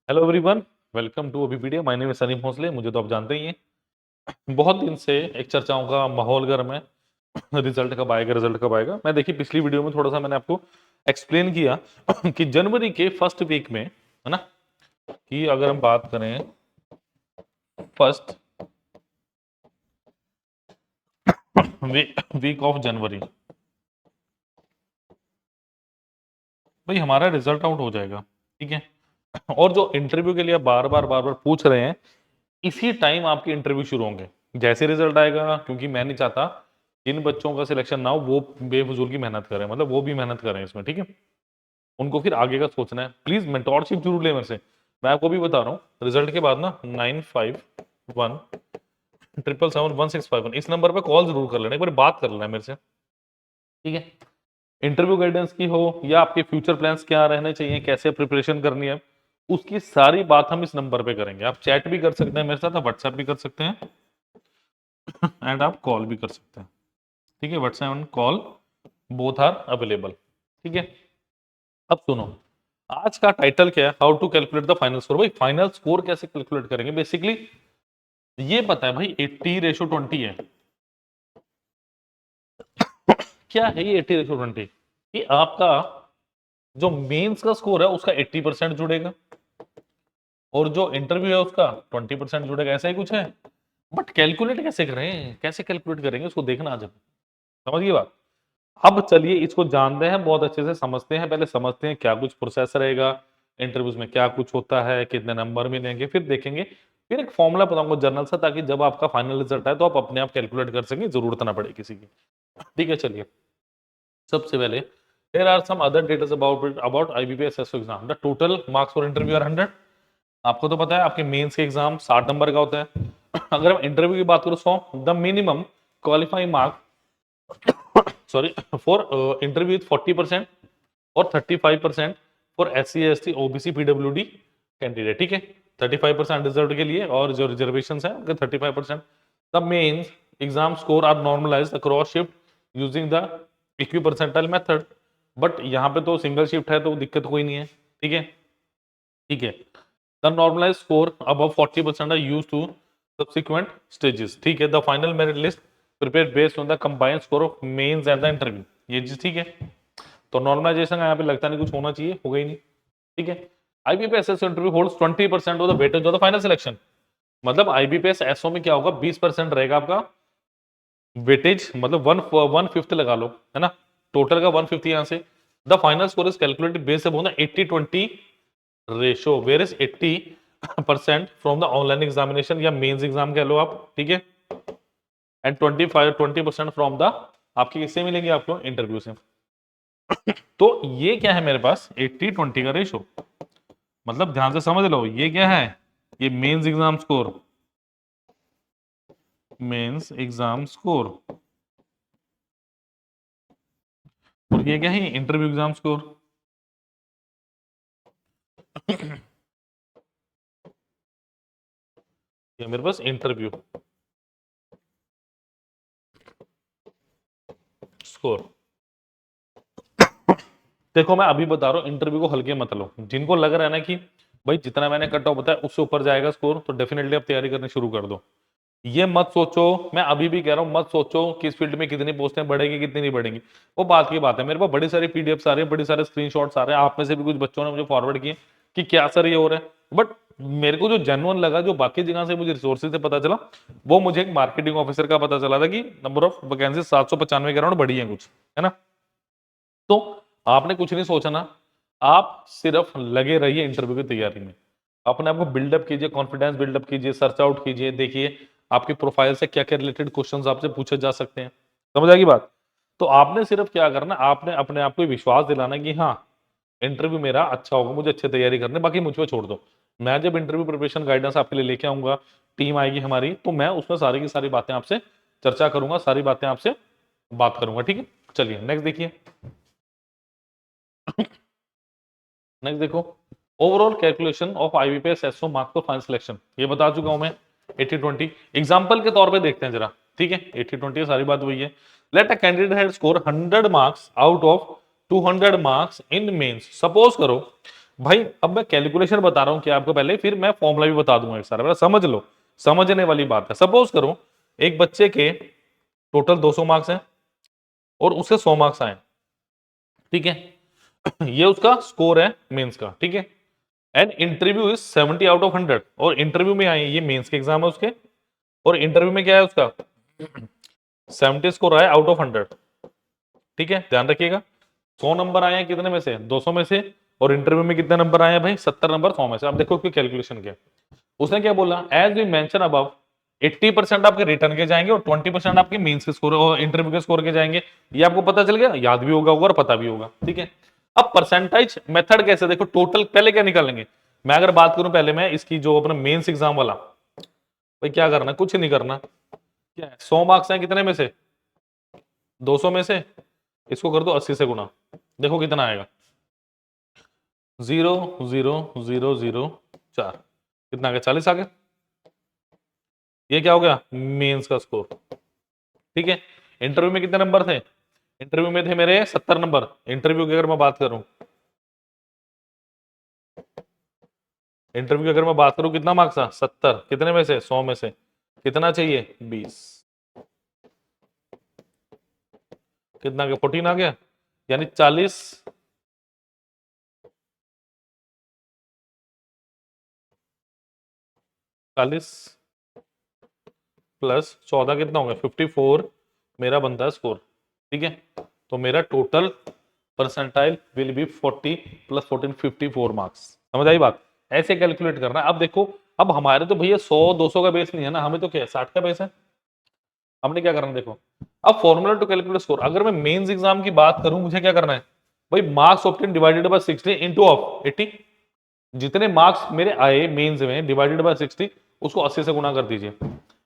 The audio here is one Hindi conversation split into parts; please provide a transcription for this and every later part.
हेलो एवरीवन, वेलकम टू अभी video. My name is Salim Bhosale. मुझे तो आप जानते ही हैं। बहुत दिन से एक चर्चाओं का माहौल गर्म है। रिजल्ट कब आएगा, रिजल्ट कब आएगा। मैं देखिए पिछली वीडियो में थोड़ा सा मैंने आपको एक्सप्लेन किया कि जनवरी के फर्स्ट वीक में, है ना, कि अगर हम बात करें फर्स्ट वीक ऑफ जनवरी, भाई हमारा रिजल्ट आउट हो जाएगा। ठीक है। और जो इंटरव्यू के लिए बार बार पूछ रहे हैं, इसी टाइम आपके इंटरव्यू शुरू होंगे जैसे रिजल्ट आएगा। क्योंकि मैं नहीं चाहता जिन बच्चों का सिलेक्शन ना हो वो बेफजूल की मेहनत करें, मतलब वो भी मेहनत करें इसमें। ठीक है। उनको फिर आगे का सोचना है। प्लीज मेंटोरशिप जरूर ले मेरे से। मैं आपको भी बता रहा हूँ, रिजल्ट के बाद ना 95177771 इस नंबर पे कॉल जरूर कर लेना, एक बार बात कर लेना है मेरे से। ठीक है। इंटरव्यू गाइडेंस की हो या आपके फ्यूचर प्लान्स क्या रहने चाहिए, कैसे प्रिपरेशन करनी है, उसकी सारी बात हम इस नंबर पे करेंगे। आप चैट भी कर सकते हैं मेरे साथ, आप व्हाट्सएप भी कर सकते हैं एंड आप कॉल भी कर सकते हैं। ठीक है। WhatsApp and call both are available. ठीक है। अब सुनो, आज का टाइटल क्या है, how to calculate the final score. भाई फाइनल स्कोर कैसे कैलकुलेट करेंगे। बेसिकली ये पता है भाई 80:20 है। क्या है ये 80:20? कि आपका जो मेंस का स्कोर है उसका 80% जुड़ेगा और जो इंटरव्यू है उसका 20% जुड़ेगा। ऐसा ही कुछ है। बट कैलकुलेट कैसे करें, कैसे कैलकुलेट करेंगे उसको देखना आज। समझिए बात। अब चलिए इसको जानते हैं, बहुत अच्छे से समझते हैं। पहले समझते हैं क्या कुछ प्रोसेस रहेगा इंटरव्यूज में, क्या कुछ होता है, कितने नंबर मिलेंगे, फिर देखेंगे। फिर एक फॉर्मूला बताऊंगा जनरल सा, ताकि जब आपका फाइनल रिजल्ट आए तो आप अपने आप कैलकुलेट कर सकें, जरूरत ना पड़े किसी की। ठीक है। चलिए सबसे पहले there are some other details about IBPS SO exam. The total marks for interview are 100। आपको तो पता है आपके मेंस के एग्जाम 60 नंबर का होता है। अगर हम इंटरव्यू की बात करूं 100, the minimum qualifying mark sorry for interview 40% और 35% for SC ST OBC PWD candidate. ठीक है। 35% रिजर्व के लिए और जो रिजर्वेशन है उनके 35%। The mains exam score are normalized across shift using the equipercentile method. But यहाँ पे तो सिंगल शिफ्ट है तो दिक्कत कोई नहीं है। ठीक है। ठीक है। The normalized score above 40% are used to subsequent stages. ठीक है। The final merit list prepared based on the combined score of mains and the interview. ये चीज ठीक है। तो नॉर्मलाइजेशन यहाँ पे लगता नहीं कुछ होना चाहिए, हो गई नहीं। ठीक है। IBPS SO interview holds 20% of the weightage of the final selection. मतलब आईबीपीएस एसओ में क्या होगा, 20% रहेगा आपका वेटेज, मतलब वन फिफ्थ लगा लो, है ना। टोटल का 1/5 यहाँ से। The final score is calculated based upon the 80-20 ratio, where is 80% from the online examination या मेंस एग्जाम कह लो आप। ठीक है। एंड 20% फ्रॉम द आपकी किससे मिलेंगे आपको, इंटरव्यू से। तो ये क्या है मेरे पास 80-20 का रेशो। मतलब ध्यान से समझ लो, ये क्या है, ये mains exam score, mains exam score. और ये क्या है, इंटरव्यू एग्जाम स्कोर। ये मेरे पास इंटरव्यू स्कोर। देखो मैं अभी बता रहा हूँ, इंटरव्यू को हल्के मत लो। जिनको लग रहा है ना कि भाई जितना मैंने कट ऑफ बताया उससे ऊपर जाएगा स्कोर, तो डेफिनेटली आप तैयारी करनी शुरू कर दो। ये मत सोचो, मैं अभी भी कह रहा हूँ, मत सोचो कि इस फील्ड में कितनी पोस्टें बढ़ेगी कितनी नहीं बढ़ेंगी। वो बात की बात है। मेरे पास बड़ी सारी पीडीएफ आ रही है, बड़ी सारे स्क्रीनशॉट्स आ रहे हैं, आप में से भी कुछ बच्चों ने मुझे फॉरवर्ड किए कि क्या सर ये हो रहा है। बट मेरे को जो जेन्युइन लगा, जो बाकी जगह से मुझे रिसोर्सेज से पता चला, वो मुझे एक मार्केटिंग ऑफिसर का पता चला था कि नंबर ऑफ वैकेंसी 795 के अराउंड बढ़ी है कुछ, है ना। तो आपने कुछ नहीं सोचना, आप सिर्फ लगे रहिए इंटरव्यू की तैयारी में। अपने आप को बिल्डअप कीजिए, कॉन्फिडेंस बिल्डअप कीजिए, सर्च आउट कीजिए, देखिए आपकी प्रोफाइल से क्या क्या रिलेटेड क्वेश्चंस आपसे पूछे जा सकते हैं। समझ आएगी बात। तो आपने सिर्फ क्या करना, आपने अपने आप को विश्वास दिलाना कि हाँ इंटरव्यू मेरा अच्छा होगा, मुझे अच्छी तैयारी करनी है, बाकी मुझ पे छोड़ दो। मैं जब इंटरव्यू प्रिपरेशन गाइडेंस आपके लिए लेके आऊंगा, टीम आएगी हमारी, तो मैं उसमें सारी की सारी बातें आपसे चर्चा करूंगा, सारी बातें आपसे बात करूंगा। ठीक है। चलिए नेक्स्ट देखिए। नेक्स्ट देखो, overall calculation of IBPS SO marks for final selection, ये बता चुका हूं मैं। 80-20 एग्जांपल के तौर पे देखते हैं जरा। ठीक है। 80-20 सारी बात वही है। Let a candidate had score 100 marks out of 200 marks in mains. Suppose करो भाई अब मैं कैलकुलेशन बता रहा हूं कि आपको पहले, फिर मैं फॉर्मूला भी बता दूंगा एक सारा, मेरा समझ लो, समझने वाली बात है। सपोज करो एक बच्चे के टोटल 200 मार्क्स हैं और उसे 100 मार्क्स आए, ठीक है, ये उसका स्कोर है मेंस का, ठीक है। And interview is 70 out of 100, और इंटरव्यू में आए, ये मेंस के एग्जाम है उसके, और इंटरव्यू में क्या है उसका 70 स्कोर आया आउट ऑफ 100, ठीक है, ध्यान रखिएगा। 100 नंबर आए हैं कितने में से, 200 में से, और इंटरव्यू में कितने नंबर आए हैं भाई, 70 नंबर 100 में से। अब देखो कैलकुलेशन क्या, उसने क्या बोला, एज वी मेंशन अबव 80% आपके रिटर्न के जाएंगे और 20% आपके मेंस के स्कोर और इंटरव्यू के स्कोर के जाएंगे। ये आपको पता चल गया, याद भी होगा और पता भी होगा, ठीक है। अब परसेंटेज मेथड कैसे, देखो टोटल पहले क्या निकालेंगे। मैं अगर बात करूं पहले मैं इसकी जो अपना मेंस एग्जाम वाला, भाई क्या करना, कुछ नहीं करना, क्या है 100 मार्क्स हैं कितने में से, 200 में से, इसको कर दो 80 से गुना, देखो कितना आएगा, 0,0,0,0,4, कितना आ गया, 40 आ गया। ये क्या हो गया, मेंस का स्कोर, ठीक है। इंटरव्यू में कितने नंबर थे, इंटरव्यू में थे मेरे 70 नंबर, इंटरव्यू की अगर मैं बात करूं, इंटरव्यू की अगर मैं बात करूं कितना मार्क्स था, 70, कितने में से, 100 में से, कितना चाहिए, 20, कितना आ गया, 14 आ गया, यानी 40 प्लस 14 कितना होगा, 54 मेरा बनता है स्कोर, ठीक है। तो मेरा total percentile will be 40 plus 14 54 marks, समझ आई बात। ऐसे कैलकुलेट करना है। अब देखो, अब हमारे तो भैया 100 200 का बेस नहीं है ना, हमें तो क्या है 60 का बेस है। हमने क्या करना है देखो, अब फॉर्मूला टू कैलकुलेट स्कोर, अगर मैं मेंस एग्जाम की बात करूं, मुझे क्या करना है भाई, marks obtain divided by 60 into of 80, जितने मार्क्स मेरे आए मेंस में डिवाइडेड बाय 60, उसको 80 से गुना कर दीजिए।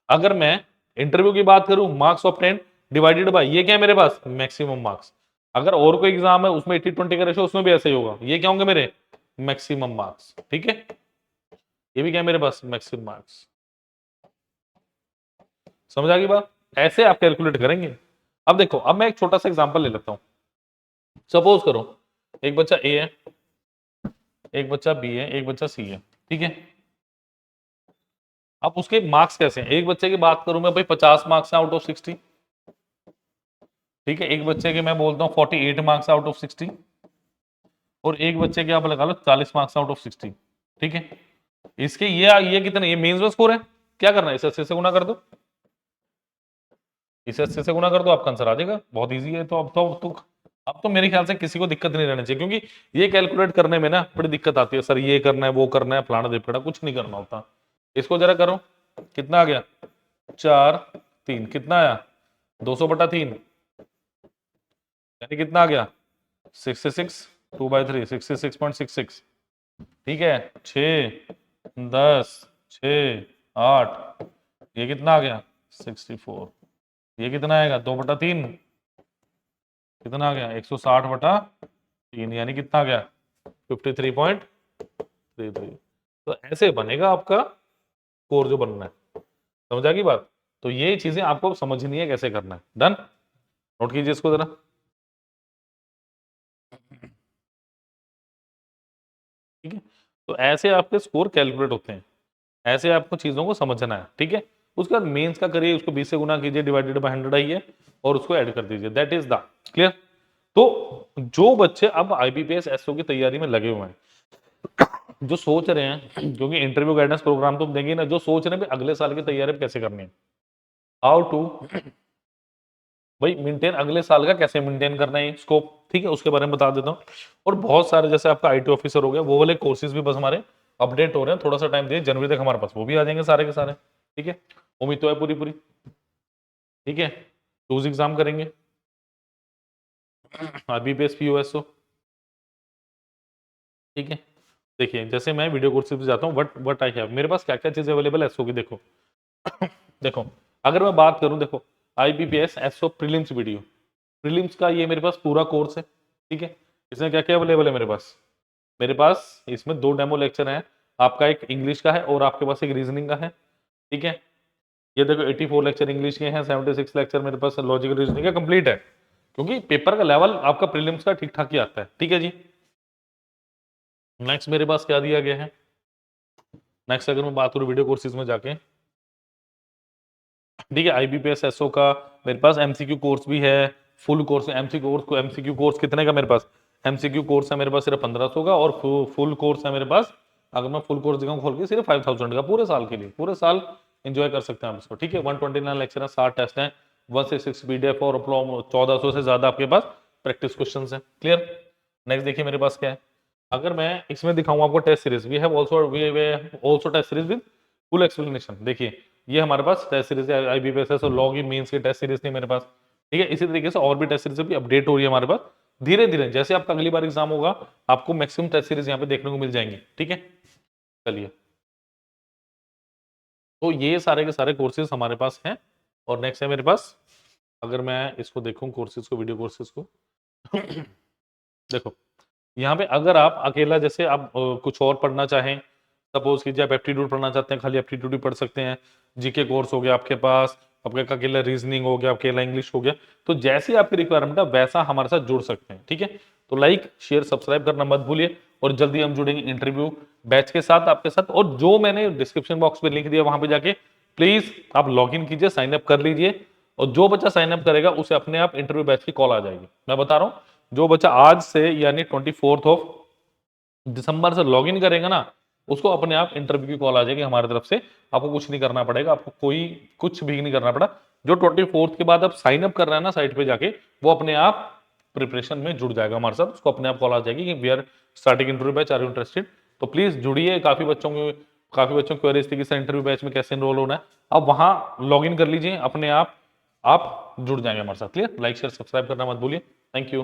अगर मैं इंटरव्यू की बात करूं, मार्क्स ऑफ 10 डिवाइडेड बाय, ये क्या है मेरे पास, मैक्सिमम मार्क्स। अगर और कोई एग्जाम है उसमें 80-20 का रेशो, उसमें भी ऐसे ही होगा, ये क्या होंगे मेरे मैक्सिमम मार्क्स, ठीक है। ये भी क्या है मेरे पास, मैक्सिमम मार्क्स, समझ आ गई बात। ऐसे आप कैलकुलेट करेंगे। अब देखो, अब मैं एक छोटा सा एग्जांपल ले लेता हूं। सपोज करो एक बच्चा ए है, एक बच्चा बी है, एक बच्चा सी है, ठीक है। अब उसके मार्क्स कैसे हैं, एक बच्चे की बात करूं मैं भाई 50 मार्क्स आउट ऑफ 60, ठीक है। एक बच्चे के मैं बोलता हूँ 48 मार्क्स आउट ऑफ 60, और एक बच्चे के आप लगा लो 40 मार्क्स आउट ऑफ 60, ठीक है। इसके ये कितने, ये मेंस में स्कोर है, क्या करना है, इसे 80 से गुना कर दो, इसे 80 से गुना कर दो, आपका आंसर आ जाएगा, बहुत इजी है। तो अब तो मेरे ख्याल से किसी को दिक्कत नहीं रहनी चाहिए, क्योंकि ये कैलकुलेट करने में ना बड़ी दिक्कत आती है, सर ये करना है वो करना है फलाना ढिमकाना, कुछ नहीं करना होता। इसको जरा करो, कितना आ गया, 4 3, कितना आया 200/3, यानी कितना आ गया 66, 2/3 66.66, ठीक है। 6 10 6 8, ये कितना आ गया 64, ये कितना आएगा 2/3, कितना आ गया 160/3, यानी कितना आ गया 53.33। तो ऐसे बनेगा आपका स्कोर जो बनना है, समझ आ गई बात। तो ये चीजें आपको समझनी है कैसे करना है, डन, नोट कीजिए इसको जरा, ठीक है। तो ऐसे आपके स्कोर कैलकुलेट होते हैं, ऐसे आपको चीजों को समझना है, ठीक है। उसके बाद मेंस का करिए, उसको 20 से गुना कीजिए, डिवाइडेड बाय 100 आइए और उसको ऐड कर दीजिए, दैट इज द क्लियर। तो जो बच्चे अब आईबीपीएस एसओ की तैयारी में लगे हुए हैं, जो सोच रहे हैं, क्योंकि इंटरव्यू गाइडेंस प्रोग्राम तो देंगे ना, जो सोच रहे हैं अगले साल की तैयारी कैसे करनी है, हाउ टू भाई मेंटेन, अगले साल का कैसे मेंटेन करना है स्कोप, ठीक है, उसके बारे में बता देता हूँ। और बहुत सारे जैसे आपका आईटी ऑफिसर हो गया, वो वाले कोर्सेज भी बस हमारे अपडेट हो रहे हैं, थोड़ा सा टाइम दिए, जनवरी तक हमारे पास वो भी आ जाएंगे सारे के सारे, ठीक है। उम्मीद तो है पूरी पूरी, ठीक है। टूज एग्जाम करेंगे, आईबीपीएस पीओएसओ, ठीक है। देखिए जैसे मैं वीडियो कोर्सेज पे जाता हूँ, वट आई हैव, मेरे पास क्या क्या चीजें अवेलेबल है एसओ की, देखो देखो, अगर मैं बात करूं, देखो IBPS SO prelims video, prelims का ये मेरे पास पूरा कोर्स है, ठीक है। इसमें क्या क्या अवेलेबल है मेरे पास इसमें 2 डेमो लेक्चर हैं, आपका एक इंग्लिश का है और आपके पास एक रीजनिंग का है, ठीक है। ये देखो 84 लेक्चर इंग्लिश के हैं, 76 लेक्चर मेरे पास लॉजिकल रीजनिंग का कंप्लीट है, क्योंकि पेपर का लेवल आपका प्रीलिम्स का ठीक ठाक ही आता है, ठीक है जी। नेक्स्ट मेरे पास क्या दिया गया है, नेक्स्ट अगर मैं बात करूं वीडियो कोर्सेज में जाके, ठीक है, आईबीपीएस एसओ का मेरे पास एमसीक्यू कोर्स भी है, फुल कोर्स एमसीक्यू कोर्स कितने का मेरे पास, एमसीक्यू कोर्स है मेरे पास सिर्फ 1500 का, और फुल कोर्स है मेरे पास, अगर मैं फुल कोर्स दिखाऊं खोल के, सिर्फ 5000 का पूरे साल के लिए, पूरे साल एंजॉय कर सकते हैं आप इसको, ठीक है। 129 लेक्चर है, 60 टेस्ट हैं, 166 पीडीएफ और 1400 से ज्यादा आपके पास प्रैक्टिस क्वेश्चन है। क्लियर। नेक्स्ट देखिए मेरे पास क्या है, अगर मैं इसमें दिखाऊं आपको test series, we have also test series with full explanation. देखिए ये हमारे पास टेस्ट सीरीज है, आईबीपीएस और लॉग इन मेंस की टेस्ट सीरीज थी मेरे पास, ठीक है। इसी तरीके से और भी टेस्ट सीरीज भी अपडेट हो रही है हमारे पास धीरे धीरे, जैसे आपका अगली बार एग्जाम होगा आपको मैक्सिमम टेस्ट सीरीज यहाँ पे देखने को मिल जाएंगी, ठीक है। चलिए, तो ये सारे के सारे कोर्सेज हमारे पास हैं। और नेक्स्ट है मेरे पास, अगर मैं इसको देखूं कोर्सेज को, वीडियो कोर्सेज को देखो यहाँ पे अगर आप अकेला जैसे आप कुछ और पढ़ना चाहें, सपोज कीजिए आप एप्टीट्यूड पढ़ना चाहते हैं, खाली एप्टीट्यूड ही पढ़ सकते हैं, जीके कोर्स हो गया आपके पास, आपका अकेला रीजनिंग हो गया, अकेला इंग्लिश हो गया, तो जैसी आपकी रिक्वायरमेंट है वैसा हमारे साथ जुड़ सकते हैं, ठीक है। तो लाइक शेयर सब्सक्राइब करना मत भूलिए, और जल्दी हम जुड़ेंगे इंटरव्यू बैच के साथ आपके साथ, और जो मैंने डिस्क्रिप्शन बॉक्स में लिंक दिया वहां पे जाके प्लीज आप लॉग इन कीजिए, साइन अप कर लीजिए, और जो बच्चा साइन अप करेगा उसे अपने आप इंटरव्यू बैच की कॉल आ जाएगी। मैं बता रहा हूँ, जो बच्चा आज से यानी 24 ऑफ दिसंबर से लॉग इन करेगा ना, उसको अपने आप इंटरव्यू की कॉल आ जाएगी हमारी तरफ से, आपको कुछ नहीं करना पड़ेगा, आपको कोई कुछ भी नहीं करना पड़ा। जो 24 के बाद आप साइन अप कर रहे हैं ना साइट पे जाके, वो अपने आप प्रिपरेशन में जुड़ जाएगा हमारे साथ, उसको अपने आप कॉल आ जाएगी कि we are starting interview batch, are you interested. तो प्लीज जुड़िए, काफी बच्चों की क्वेरीज थी कि सर इंटरव्यू बैच में कैसे एनरोल होना है, आप वहां लॉग इन कर लीजिए, अपने आप जुड़ जाएंगे हमारे साथ। क्लियर। लाइक शेयर सब्सक्राइब करना मत भूलिए। Thank you.